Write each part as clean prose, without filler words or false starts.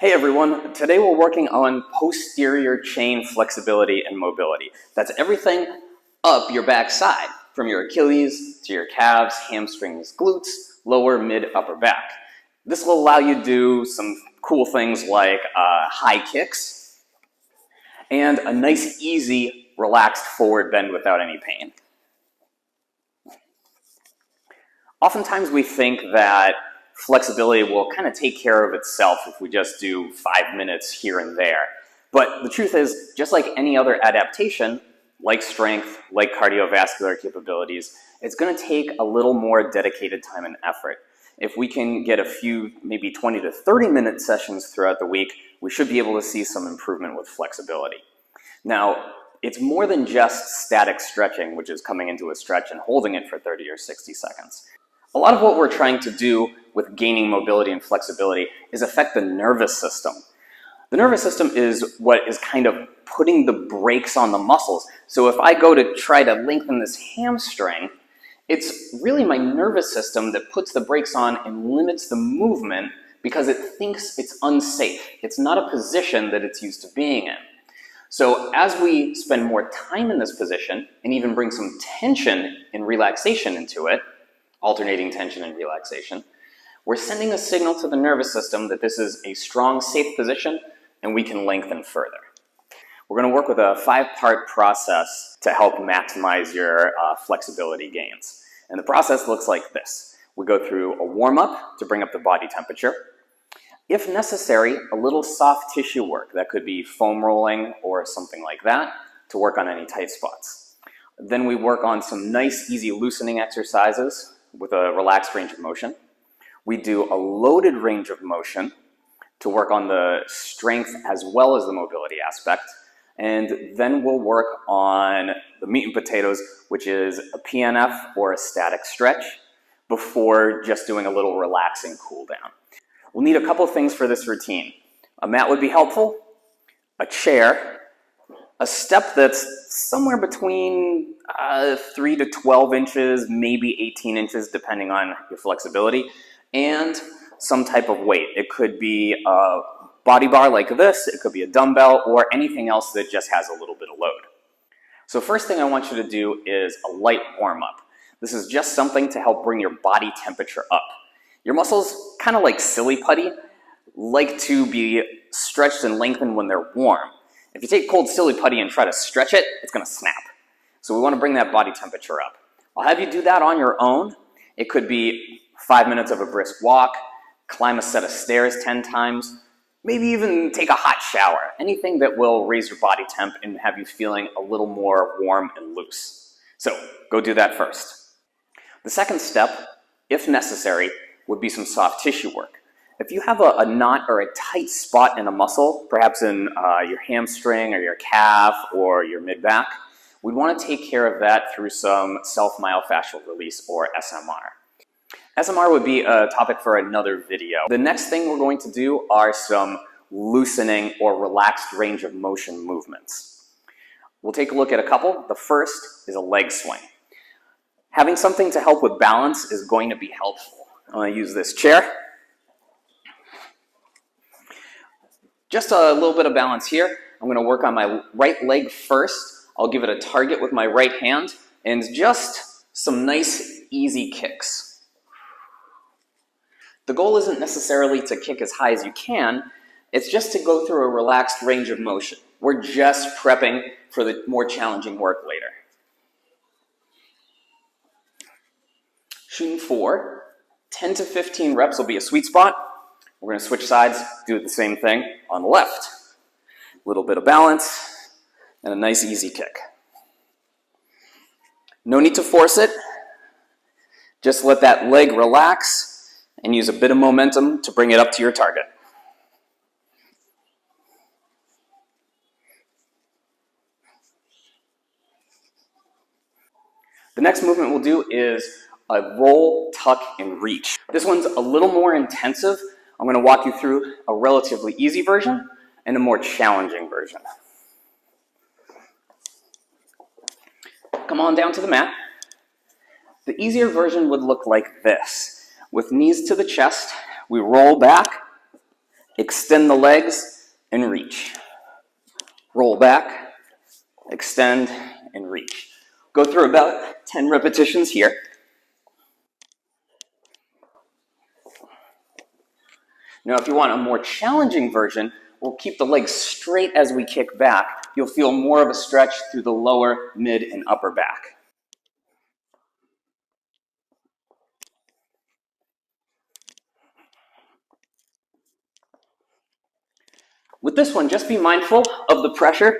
Hey everyone, today we're working on posterior chain flexibility and mobility. That's everything up your back side, from your Achilles to your calves, hamstrings, glutes, lower, mid, upper back. This will allow you to do some cool things like high kicks and a nice, easy, relaxed forward bend without any pain. Oftentimes we think that flexibility will kind of take care of itself if we just do 5 minutes here and there. But the truth is, just like any other adaptation, like strength, like cardiovascular capabilities, it's going to take a little more dedicated time and effort. If we can get a few, maybe 20 to 30-minute sessions throughout the week, we should be able to see some improvement with flexibility. Now, it's more than just static stretching, which is coming into a stretch and holding it for 30 or 60 seconds. A lot of what we're trying to do with gaining mobility and flexibility is affect the nervous system. The nervous system is what is kind of putting the brakes on the muscles. So if I go to try to lengthen this hamstring, it's really my nervous system that puts the brakes on and limits the movement because it thinks it's unsafe. It's not a position that it's used to being in. So as we spend more time in this position and even bring some tension and relaxation into it, alternating tension and relaxation, we're sending a signal to the nervous system that this is a strong, safe position and we can lengthen further. We're going to work with a 5-part process to help maximize your flexibility gains. And the process looks like this. We go through a warm-up to bring up the body temperature. If necessary, a little soft tissue work. That could be foam rolling or something like that to work on any tight spots. Then we work on some nice, easy loosening exercises with a relaxed range of motion. We do a loaded range of motion to work on the strength as well as the mobility aspect. And then we'll work on the meat and potatoes, which is a PNF or a static stretch before just doing a little relaxing cool down. We'll need a couple things for this routine. A mat would be helpful, a chair, a step that's somewhere between 3 to 12 inches, maybe 18 inches, depending on your flexibility, and some type of weight. It could be a body bar like this, it could be a dumbbell, or anything else that just has a little bit of load. So first thing I want you to do is a light warm-up. This is just something to help bring your body temperature up. Your muscles, kind of like silly putty, like to be stretched and lengthened when they're warm. If you take cold silly putty and try to stretch it, it's going to snap. So we want to bring that body temperature up. I'll have you do that on your own. It could be 5 minutes of a brisk walk, climb a set of stairs 10 times, maybe even take a hot shower. Anything that will raise your body temp and have you feeling a little more warm and loose. So go do that first. The second step, if necessary, would be some soft tissue work. If you have a knot or a tight spot in a muscle, perhaps in your hamstring or your calf or your mid-back, we'd want to take care of that through some self-myofascial release or SMR. SMR would be a topic for another video. The next thing we're going to do are some loosening or relaxed range of motion movements. We'll take a look at a couple. The first is a leg swing. Having something to help with balance is going to be helpful. I'm going to use this chair. Just a little bit of balance here. I'm going to work on my right leg first. I'll give it a target with my right hand and just some nice, easy kicks. The goal isn't necessarily to kick as high as you can. It's just to go through a relaxed range of motion. We're just prepping for the more challenging work later. Shooting for 10 to 15 reps will be a sweet spot. We're going to switch sides, do the same thing on the left. A little bit of balance and a nice easy kick. No need to force it. Just let that leg relax and use a bit of momentum to bring it up to your target. The next movement we'll do is a roll, tuck, and reach. This one's a little more intensive. I'm going to walk you through a relatively easy version and a more challenging version. Come on down to the mat. The easier version would look like this. With knees to the chest, we roll back Extend the legs and reach. Roll back, extend, and reach. Go through about 10 repetitions here. Now, if you want a more challenging version, we'll keep the legs straight as we kick back. You'll feel more of a stretch through the lower, mid, and upper back. With this one, just be mindful of the pressure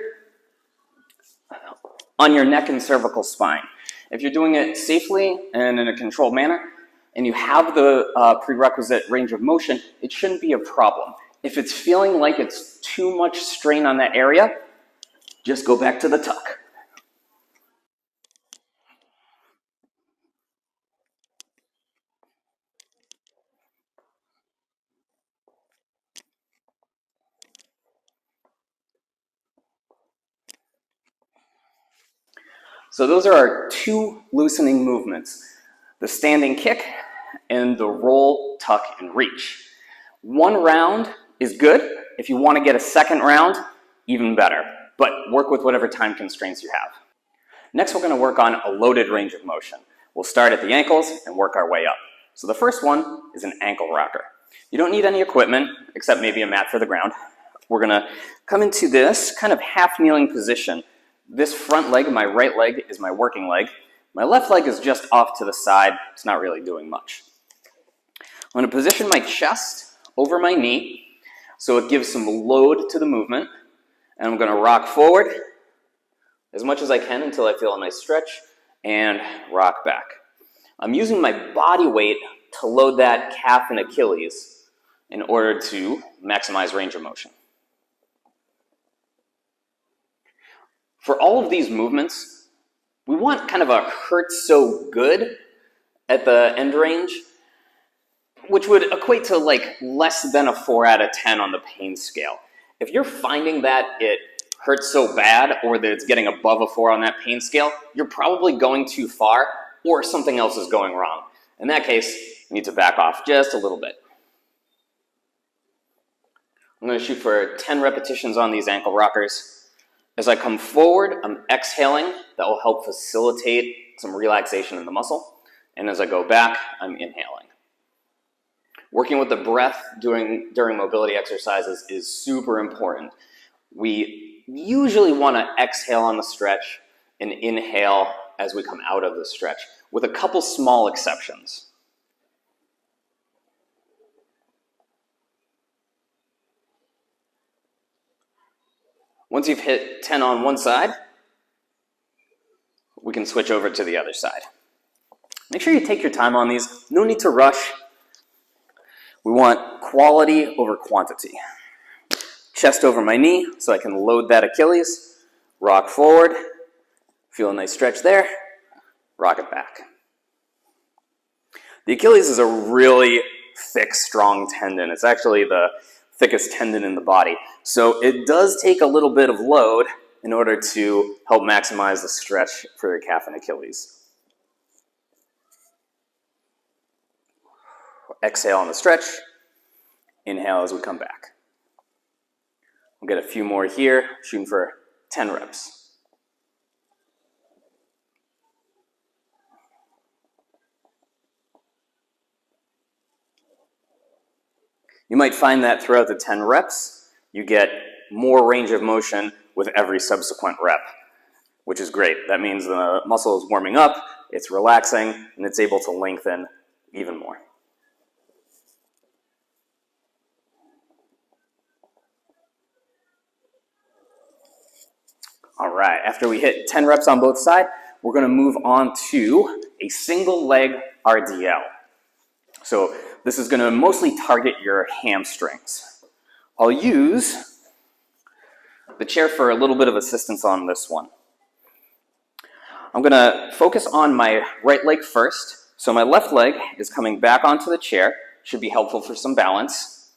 on your neck and cervical spine. If you're doing it safely and in a controlled manner, and you have the prerequisite range of motion, it shouldn't be a problem. If it's feeling like it's too much strain on that area, just go back to the tuck. So those are our two loosening movements, the standing kick and the roll, tuck, and reach. One round is good. If you want to get a second round, even better, but work with whatever time constraints you have. Next, we're going to work on a loaded range of motion. We'll start at the ankles and work our way up. So the first one is an ankle rocker. You don't need any equipment except maybe a mat for the ground. We're going to come into this kind of half kneeling position. This front leg, my right leg, is my working leg. My left leg is just off to the side. It's not really doing much. I'm going to position my chest over my knee so it gives some load to the movement. And I'm going to rock forward as much as I can until I feel a nice stretch and rock back. I'm using my body weight to load that calf and Achilles in order to maximize range of motion. For all of these movements, we want kind of a hurts so good at the end range, which would equate to like less than a 4 out of 10 on the pain scale. If you're finding that it hurts so bad or that it's getting above a 4 on that pain scale, you're probably going too far or something else is going wrong. In that case, you need to back off just a little bit. I'm going to shoot for 10 repetitions on these ankle rockers. As I come forward, I'm exhaling. That will help facilitate some relaxation in the muscle. And as I go back, I'm inhaling. Working with the breath during mobility exercises is super important. We usually want to exhale on the stretch and inhale as we come out of the stretch, with a couple small exceptions. Once you've hit 10 on one side, we can switch over to the other side. Make sure you take your time on these. No need to rush. We want quality over quantity. Chest over my knee so I can load that Achilles. Rock forward. Feel a nice stretch there. Rock it back. The Achilles is a really thick, strong tendon. It's actually the thickest tendon in the body. So it does take a little bit of load in order to help maximize the stretch for your calf and Achilles. Exhale on the stretch. Inhale as we come back. We'll get a few more here, shooting for 10 reps. You might find that throughout the 10 reps, you get more range of motion with every subsequent rep, which is great. That means the muscle is warming up, it's relaxing, and it's able to lengthen even more. All right, after we hit 10 reps on both sides, we're going to move on to a single leg RDL. So this is going to mostly target your hamstrings. I'll use the chair for a little bit of assistance on this one. I'm going to focus on my right leg first. So my left leg is coming back onto the chair. Should be helpful for some balance.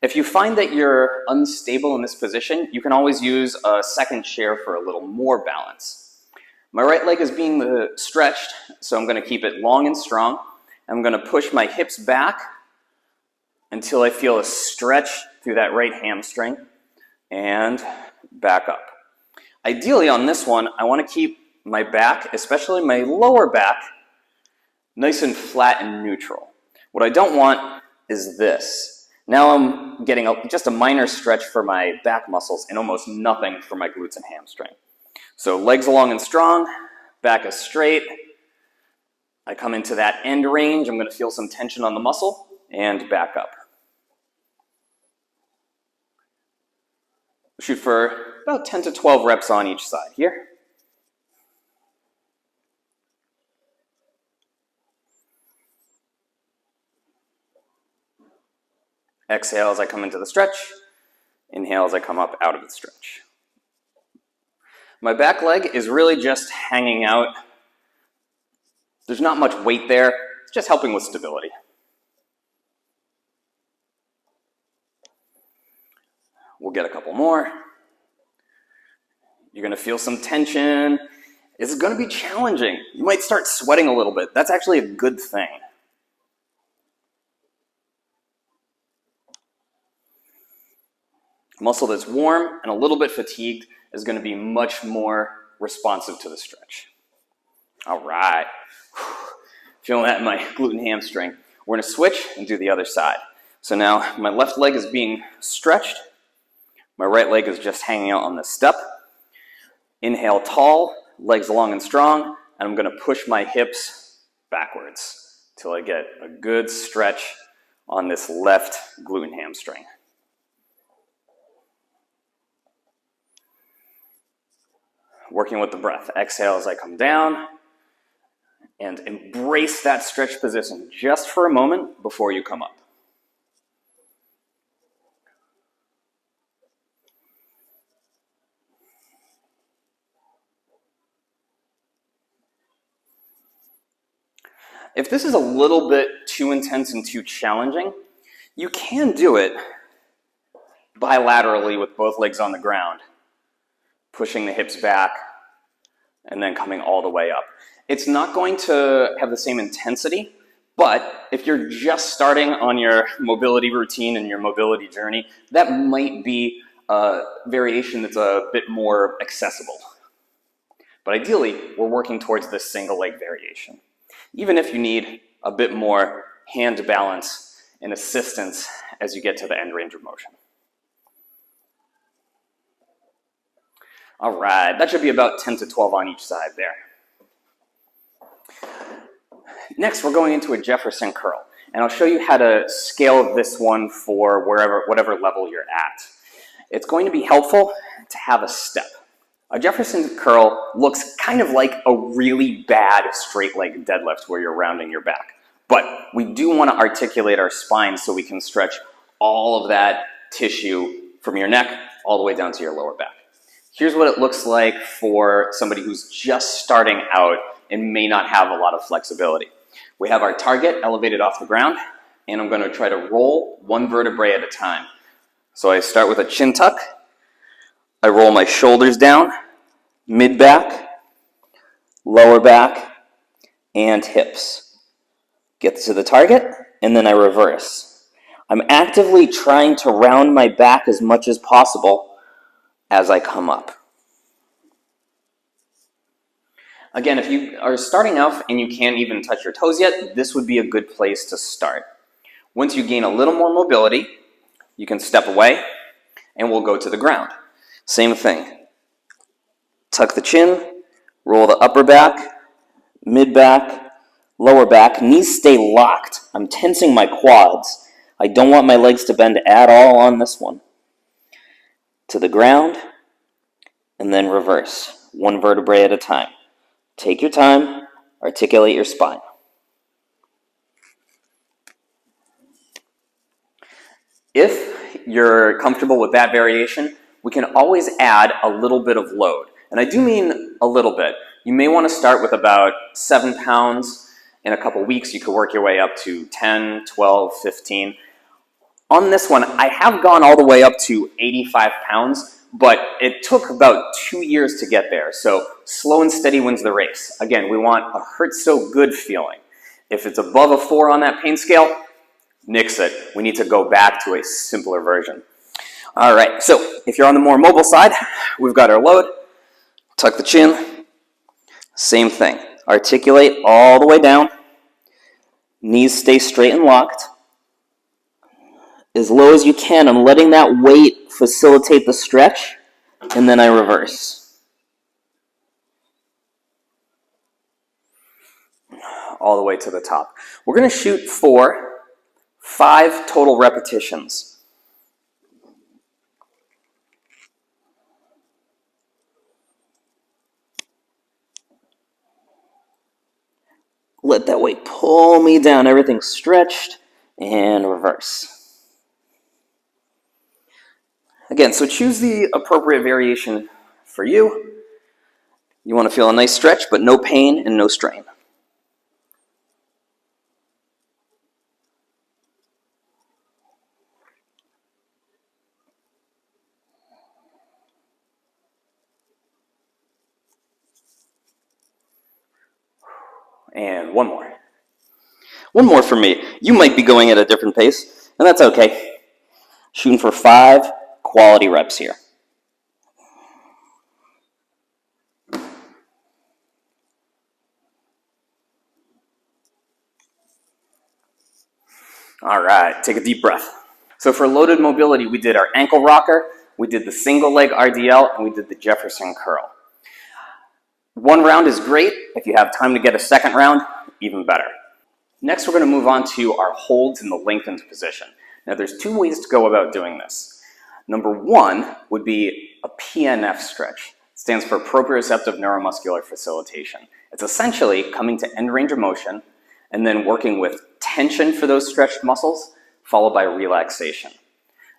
If you find that you're unstable in this position, you can always use a second chair for a little more balance. My right leg is being stretched, so I'm going to keep it long and strong. I'm going to push my hips back until I feel a stretch through that right hamstring and back up. Ideally on this one, I want to keep my back, especially my lower back, nice and flat and neutral. What I don't want is this. Now I'm getting just a minor stretch for my back muscles and almost nothing for my glutes and hamstring. So legs long and strong, back is straight. I come into that end range. I'm going to feel some tension on the muscle and back up. Shoot for about 10 to 12 reps on each side here. Exhale as I come into the stretch. Inhale as I come up out of the stretch. My back leg is really just hanging out. There's not much weight there. It's just helping with stability. We'll get a couple more. You're going to feel some tension. This is going to be challenging. You might start sweating a little bit. That's actually a good thing. Muscle that's warm and a little bit fatigued is going to be much more responsive to the stretch. All right. Feeling that in my glute and hamstring. We're going to switch and do the other side. So now my left leg is being stretched. My right leg is just hanging out on the step. Inhale tall, legs long and strong, and I'm going to push my hips backwards till I get a good stretch on this left glute and hamstring. Working with the breath. Exhale as I come down and embrace that stretch position just for a moment before you come up. If this is a little bit too intense and too challenging, you can do it bilaterally with both legs on the ground, pushing the hips back and then coming all the way up. It's not going to have the same intensity, but if you're just starting on your mobility routine and your mobility journey, that might be a variation that's a bit more accessible. But ideally, we're working towards this single leg variation, even if you need a bit more hand balance and assistance as you get to the end range of motion. All right, that should be about 10 to 12 on each side there. Next, we're going into a Jefferson curl, and I'll show you how to scale this one for whatever level you're at. It's going to be helpful to have a step. A Jefferson curl looks kind of like a really bad straight leg deadlift where you're rounding your back. But we do want to articulate our spine so we can stretch all of that tissue from your neck all the way down to your lower back. Here's what it looks like for somebody who's just starting out and may not have a lot of flexibility. We have our target elevated off the ground, and I'm going to try to roll one vertebrae at a time. So I start with a chin tuck. I roll my shoulders down, mid-back, lower back, and hips. Get to the target, and then I reverse. I'm actively trying to round my back as much as possible as I come up. Again, if you are starting off and you can't even touch your toes yet, this would be a good place to start. Once you gain a little more mobility, you can step away, and we'll go to the ground. Same thing. Tuck the chin, roll the upper back, mid-back, lower back. Knees stay locked. I'm tensing my quads. I don't want my legs to bend at all on this one. To the ground, and then reverse. One vertebrae at a time. Take your time, articulate your spine. If you're comfortable with that variation, we can always add a little bit of load. And I do mean a little bit. You may want to start with about 7 pounds. In a couple weeks, you could work your way up to 10, 12, 15. On this one, I have gone all the way up to 85 pounds, but it took about 2 years to get there. So slow and steady wins the race. Again, we want a hurts so good feeling. If it's above a 4 on that pain scale, nix it. We need to go back to a simpler version. All right, so if you're on the more mobile side, we've got our load. Tuck the chin. Same thing. Articulate all the way down. Knees stay straight and locked. As low as you can. I'm letting that weight facilitate the stretch, and then I reverse. All the way to the top. We're going to shoot for 5 total repetitions. Let that weight pull me down. Everything's stretched, and reverse. Again, so choose the appropriate variation for you. You want to feel a nice stretch, but no pain and no strain. And one more. One more for me. You might be going at a different pace, and that's okay. Shooting for 5 quality reps here. All right, take a deep breath. So for loaded mobility, we did our ankle rocker, we did the single leg RDL, and we did the Jefferson curl. One round is great. If you have time to get a second round, even better. Next, we're going to move on to our holds in the lengthened position. Now, there's 2 ways to go about doing this. Number 1 would be a PNF stretch. It stands for proprioceptive neuromuscular facilitation. It's essentially coming to end range of motion and then working with tension for those stretched muscles, followed by relaxation.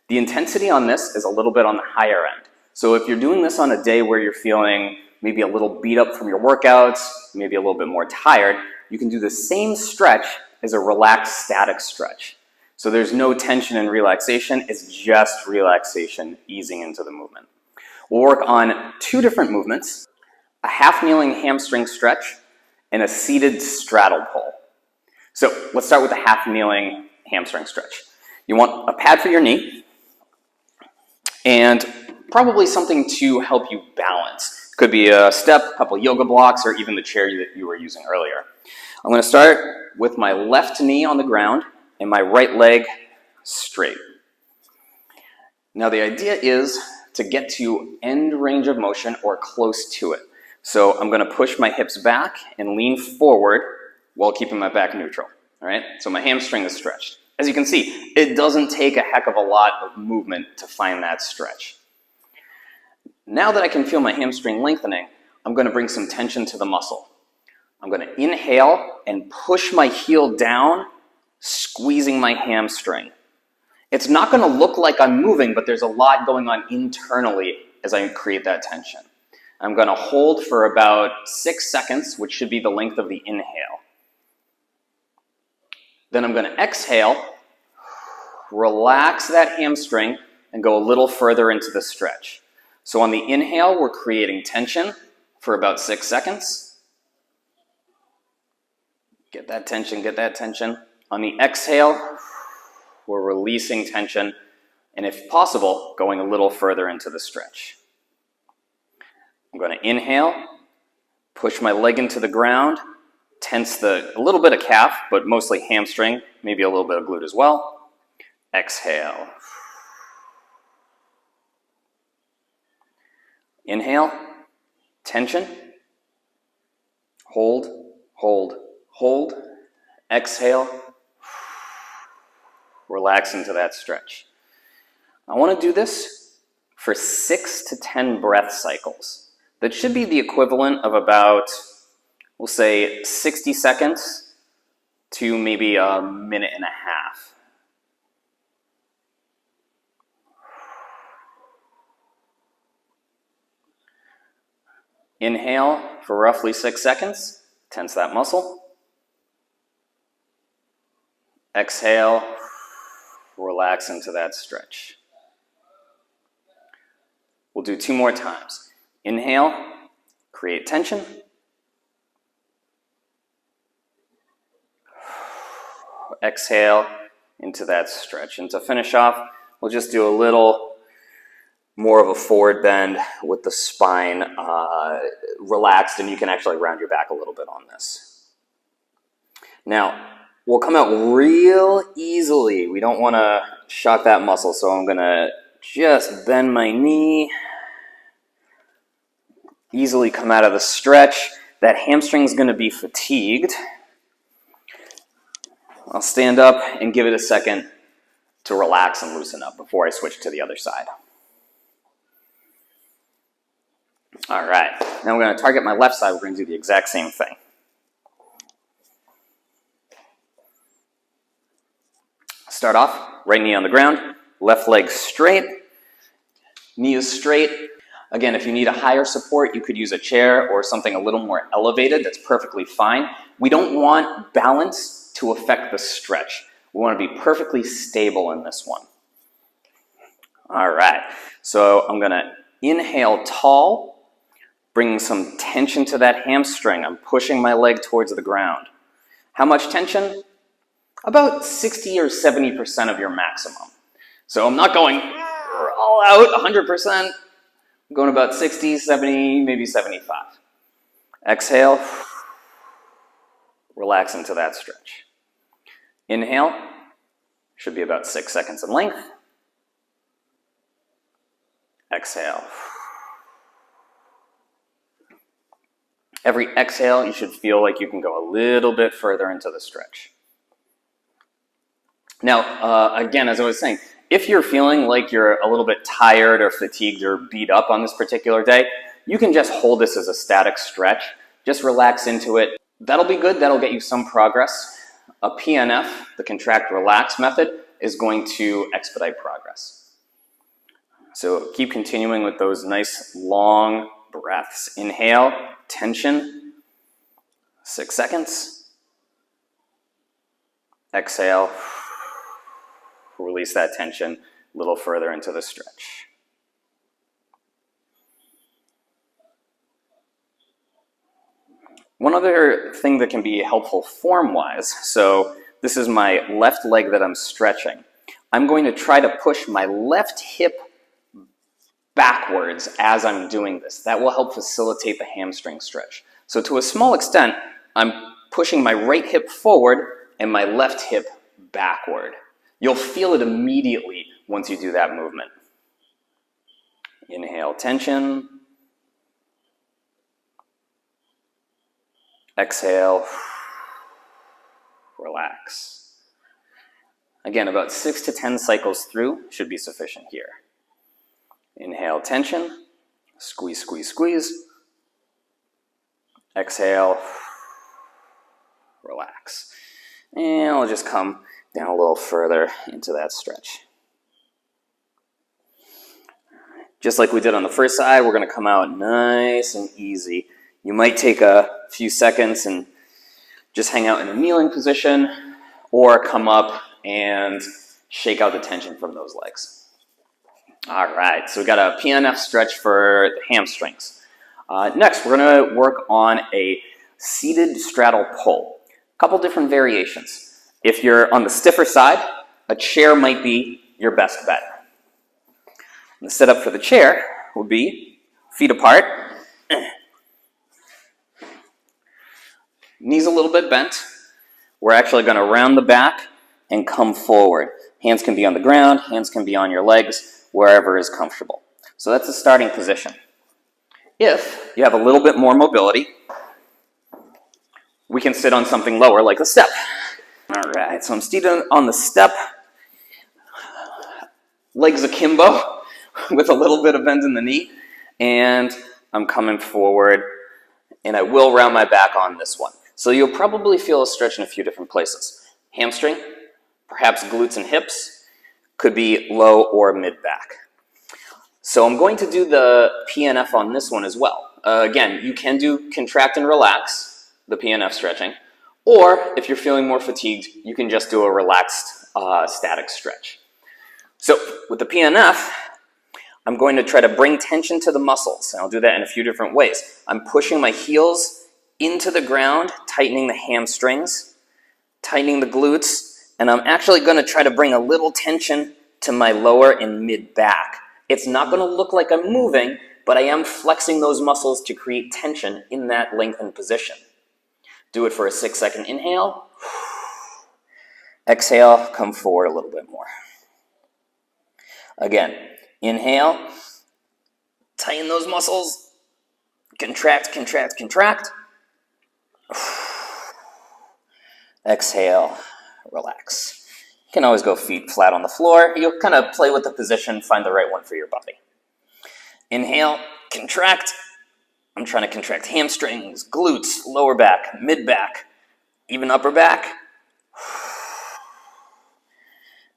The intensity on this is a little bit on the higher end. So if you're doing this on a day where you're feeling maybe a little beat up from your workouts, maybe a little bit more tired, you can do the same stretch as a relaxed static stretch. So there's no tension and relaxation, it's just relaxation easing into the movement. We'll work on 2 different movements, a half kneeling hamstring stretch and a seated straddle pull. So let's start with the half kneeling hamstring stretch. You want a pad for your knee and probably something to help you balance. Could be a step, a couple yoga blocks, or even the chair that you were using earlier. I'm going to start with my left knee on the ground and my right leg straight. Now the idea is to get to end range of motion or close to it. So I'm going to push my hips back and lean forward while keeping my back neutral. All right? So my hamstring is stretched. As you can see, it doesn't take a heck of a lot of movement to find that stretch. Now that I can feel my hamstring lengthening, I'm going to bring some tension to the muscle. I'm going to inhale and push my heel down, squeezing my hamstring. It's not going to look like I'm moving, but there's a lot going on internally as I create that tension. I'm going to hold for about 6 seconds, which should be the length of the inhale. Then I'm going to exhale, relax that hamstring, and go a little further into the stretch. So on the inhale, we're creating tension for about 6 seconds. Get that tension, get that tension. On the exhale, we're releasing tension, and if possible, going a little further into the stretch. I'm going to inhale, push my leg into the ground, tense a little bit of calf, but mostly hamstring, maybe a little bit of glute as well. Exhale. Inhale, tension, hold, hold, hold. Exhale, relax into that stretch. I want to do this for 6 to 10 breath cycles. That should be the equivalent of about, we'll say, 60 seconds to maybe a minute and a half. Inhale for roughly 6 seconds, tense that muscle. Exhale, relax into that stretch. We'll do 2 more times. Inhale, create tension. Exhale into that stretch. And to finish off, we'll just do a little more of a forward bend with the spine relaxed, and you can actually round your back a little bit on this. Now, we'll come out real easily. We don't want to shock that muscle, so I'm going to just bend my knee, easily come out of the stretch. That hamstring's going to be fatigued. I'll stand up and give it a second to relax and loosen up before I switch to the other side. All right, now I'm going to target my left side. We're going to do the exact same thing. Start off, right knee on the ground, left leg straight, knee is straight. Again, if you need a higher support, you could use a chair or something a little more elevated. That's perfectly fine. We don't want balance to affect the stretch. We want to be perfectly stable in this one. All right, so I'm going to inhale tall, bringing some tension to that hamstring. I'm pushing my leg towards the ground. How much tension? About 60 or 70% of your maximum. So I'm not going all out 100%. I'm going about 60, 70, maybe 75. Exhale, relax into that stretch. Inhale, should be about 6 seconds in length. Exhale. Every exhale, you should feel like you can go a little bit further into the stretch. Now, again, as I was saying, if you're feeling like you're a little bit tired or fatigued or beat up on this particular day, you can just hold this as a static stretch. Just relax into it. That'll be good. That'll get you some progress. A PNF, the contract relax method, is going to expedite progress. So keep continuing with those nice long breaths. Inhale, tension, 6 seconds. Exhale, release that tension a little further into the stretch. One other thing that can be helpful form-wise, so this is my left leg that I'm stretching. I'm going to try to push my left hip backwards as I'm doing this. That will help facilitate the hamstring stretch. So to a small extent, I'm pushing my right hip forward and my left hip backward. You'll feel it immediately once you do that movement. Inhale, tension. Exhale, relax. Again, about 6 to 10 cycles through should be sufficient here. Inhale, tension. Squeeze, squeeze, squeeze. Exhale, relax. And I'll just come down a little further into that stretch. Just like we did on the first side, we're going to come out nice and easy. You might take a few seconds and just hang out in a kneeling position, or come up and shake out the tension from those legs. All right, so we got a PNF stretch for the hamstrings. Next, we're going to work on a seated straddle pull. A couple different variations. If you're on the stiffer side, a chair might be your best bet. And the setup for the chair would be feet apart, knees a little bit bent. We're actually going to round the back and come forward. Hands can be on the ground, hands can be on your legs, wherever is comfortable. So that's the starting position. If you have a little bit more mobility, we can sit on something lower like a step. All right, so I'm seated on the step, legs akimbo with a little bit of bend in the knee, and I'm coming forward, and I will round my back on this one. So you'll probably feel a stretch in a few different places. Hamstring, perhaps glutes and hips, could be low or mid back. So I'm going to do the PNF on this one as well. Again, you can do contract and relax, the PNF stretching, or if you're feeling more fatigued, you can just do a relaxed static stretch. So with the PNF, I'm going to try to bring tension to the muscles, and I'll do that in a few different ways. I'm pushing my heels into the ground, tightening the hamstrings, tightening the glutes, and I'm actually going to try to bring a little tension to my lower and mid back. It's not going to look like I'm moving, but I am flexing those muscles to create tension in that lengthened position. Do it for a 6-second inhale. Exhale, come forward a little bit more. Again, inhale, tighten those muscles, contract, contract, contract. Exhale, relax. You can always go feet flat on the floor. You'll kind of play with the position, find the right one for your body. Inhale, contract. I'm trying to contract hamstrings, glutes, lower back, mid back, even upper back.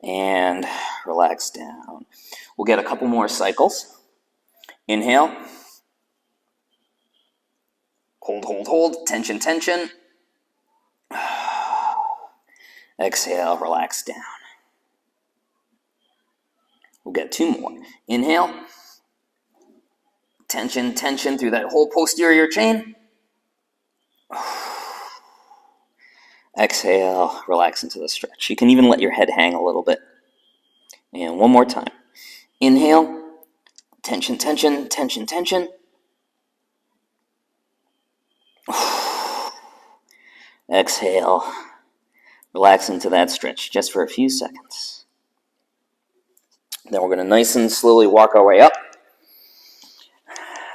And relax down. We'll get a couple more cycles. Inhale. Hold, hold, hold. Tension, tension. Exhale, relax down. We'll get 2 more. Inhale. Tension, tension through that whole posterior chain. Exhale, relax into the stretch. You can even let your head hang a little bit. And one more time. Inhale, tension, tension, tension, tension. Exhale, relax into that stretch just for a few seconds. Then we're going to nice and slowly walk our way up.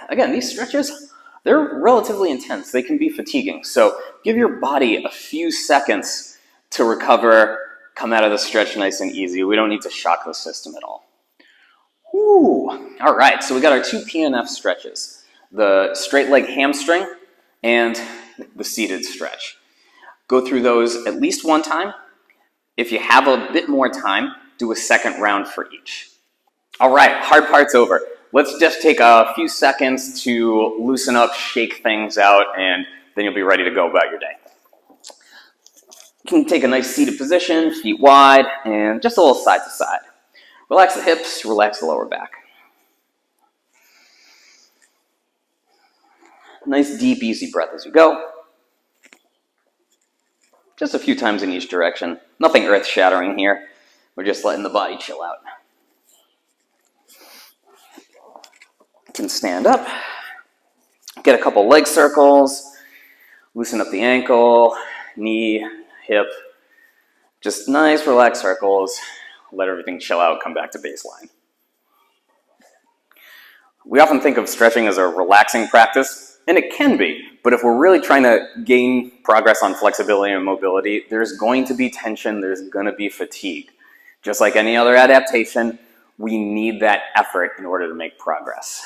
Again, these stretches, they're relatively intense. They can be fatiguing. So give your body a few seconds to recover, come out of the stretch nice and easy. We don't need to shock the system at all. Woo. All right, so we got our 2 PNF stretches, the straight leg hamstring and the seated stretch. Go through those at least 1 time. If you have a bit more time, do a second round for each. All right, hard part's over. Let's just take a few seconds to loosen up, shake things out, and then you'll be ready to go about your day. You can take a nice seated position, feet wide, and just a little side to side. Relax the hips, relax the lower back. Nice, deep, easy breath as you go. Just a few times in each direction. Nothing earth-shattering here. We're just letting the body chill out. You can stand up, get a couple leg circles, loosen up the ankle, knee, hip. Just nice, relaxed circles. Let everything chill out, come back to baseline. We often think of stretching as a relaxing practice, and it can be, but if we're really trying to gain progress on flexibility and mobility, there's going to be tension, there's going to be fatigue. Just like any other adaptation, we need that effort in order to make progress.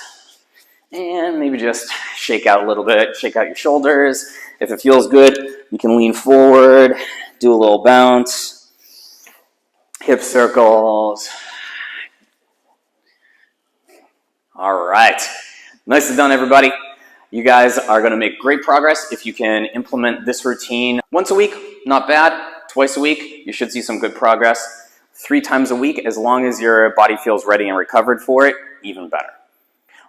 And maybe just shake out a little bit, shake out your shoulders. If it feels good, you can lean forward, do a little bounce, hip circles. All right, nicely done, everybody. You guys are going to make great progress if you can implement this routine once a week, not bad. Twice a week, you should see some good progress. 3 times a week, as long as your body feels ready and recovered for it, even better.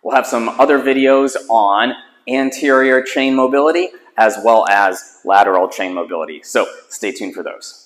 We'll have some other videos on anterior chain mobility as well as lateral chain mobility, so stay tuned for those.